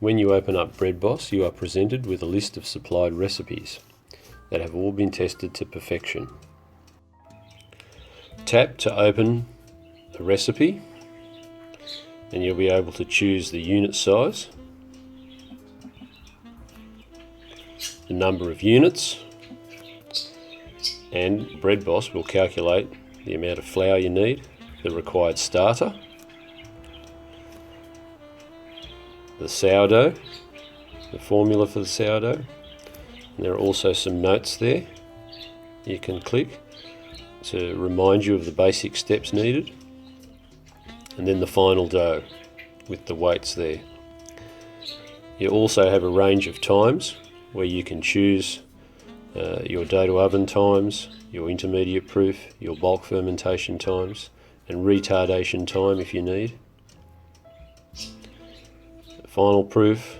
When you open up BreadBoss, you are presented with a list of supplied recipes that have all been tested to perfection. Tap to open a recipe and you'll be able to choose the unit size, the number of units, and BreadBoss will calculate the amount of flour you need, the required starter, the sourdough, the formula for the sourdough, and there are also some notes there you can click to remind you of the basic steps needed, and then the final dough with the weights there. You also have a range of times where you can choose your dough to oven times, your intermediate proof, your bulk fermentation times, and retardation time if you need. Final proof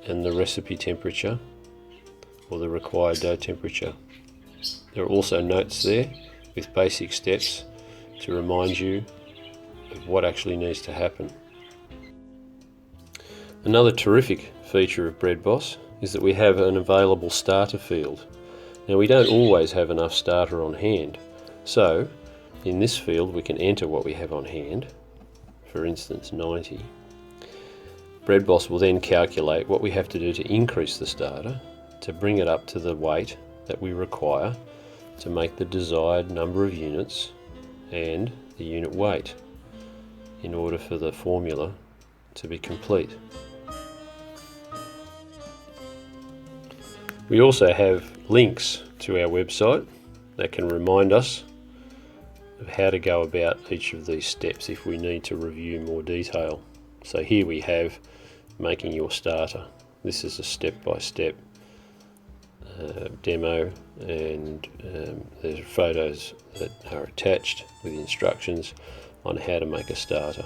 and the recipe temperature or the required dough temperature. There are also notes there with basic steps to remind you of what actually needs to happen. Another terrific feature of BreadBoss is that we have an available starter field. Now, we don't always have enough starter on hand, so in this field we can enter what we have on hand, for instance 90. BreadBoss will then calculate what we have to do to increase the starter to bring it up to the weight that we require to make the desired number of units and the unit weight in order for the formula to be complete. We also have links to our website that can remind us of how to go about each of these steps if we need to review more detail. So here we have making your starter. This is a step-by-step demo, and there's photos that are attached with instructions on how to make a starter.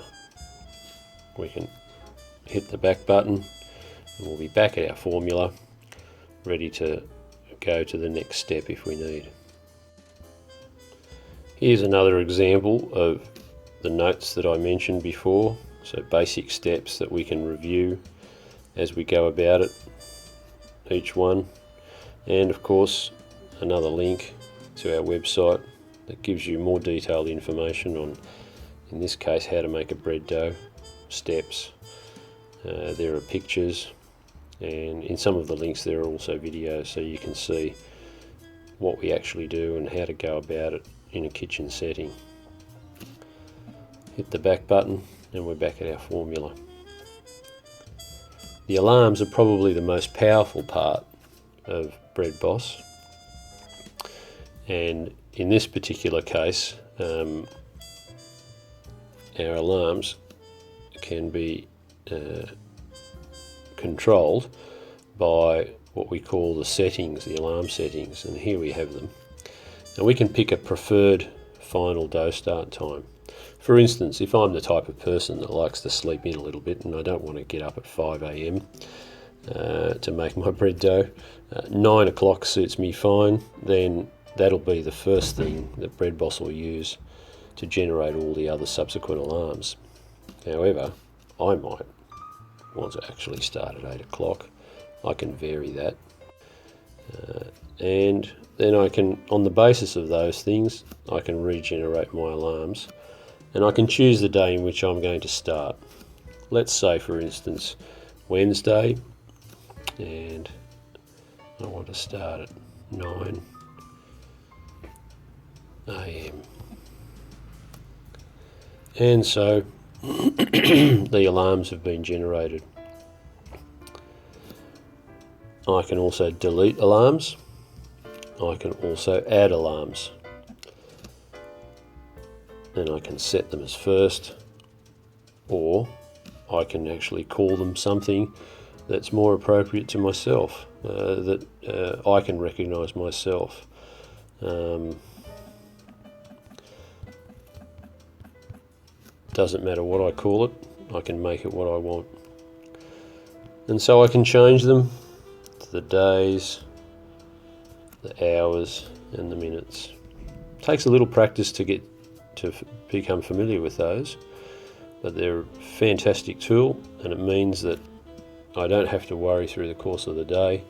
We can hit the back button and we'll be back at our formula, ready to go to the next step if we need. Here's another example of the notes that I mentioned before, so basic steps that we can review as we go about it, each one, and of course another link to our website that gives you more detailed information on, in this case, how to make a bread dough, steps. There are pictures, and in some of the links there are also videos, so you can see what we actually do and how to go about it in a kitchen setting. Hit the back button and we're back at our formula. The alarms are probably the most powerful part of BreadBoss, and in this particular case our alarms can be controlled by what we call the settings, the alarm settings, and here we have them. And we can pick a preferred final dough start time. For instance, if I'm the type of person that likes to sleep in a little bit and I don't want to get up at 5 a.m. To make my bread dough, 9 o'clock suits me fine, then that'll be the first thing that BreadBoss will use to generate all the other subsequent alarms. However, I might want to actually start at 8 o'clock. I can vary that. And then I can, on the basis of those things, I can regenerate my alarms, and I can choose the day in which I'm going to start. Let's say, for instance, Wednesday, and I want to start at 9 a.m. And so the alarms have been generated. I can also delete alarms. I can also add alarms, and I can set them as first, or I can actually call them something that's more appropriate to myself, that I can recognise myself. Doesn't matter what I call it, I can make it what I want. And so I can change them to the days, the hours and the minutes. It takes a little practice to get to become familiar with those, but they're a fantastic tool, and it means that I don't have to worry through the course of the day.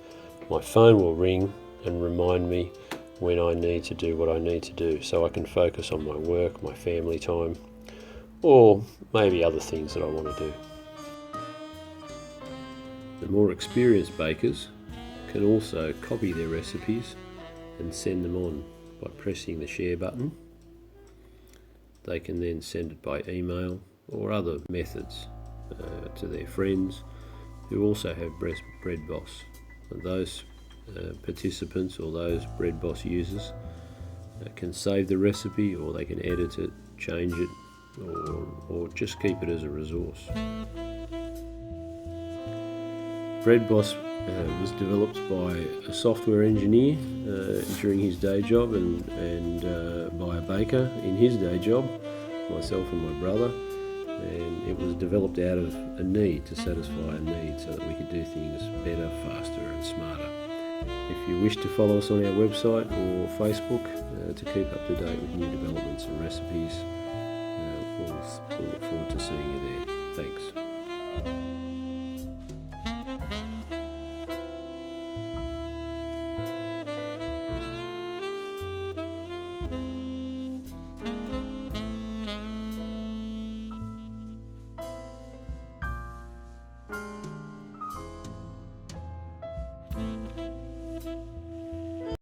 My phone will ring and remind me when I need to do what I need to do, so I can focus on my work, my family time, or maybe other things that I want to do. The more experienced bakers can also copy their recipes and send them on by pressing the share button. They can then send it by email or other methods to their friends who also have Bread Boss. And those participants or those Bread Boss users can save the recipe, or they can edit it, change it, or just keep it as a resource. Bread Boss was developed by a software engineer during his day job and by a baker in his day job, myself and my brother, and it was developed out of a need to satisfy a need so that we could do things better, faster and smarter. If you wish to follow us on our website or Facebook to keep up to date with new developments and recipes, we'll look forward to seeing you there. Thanks.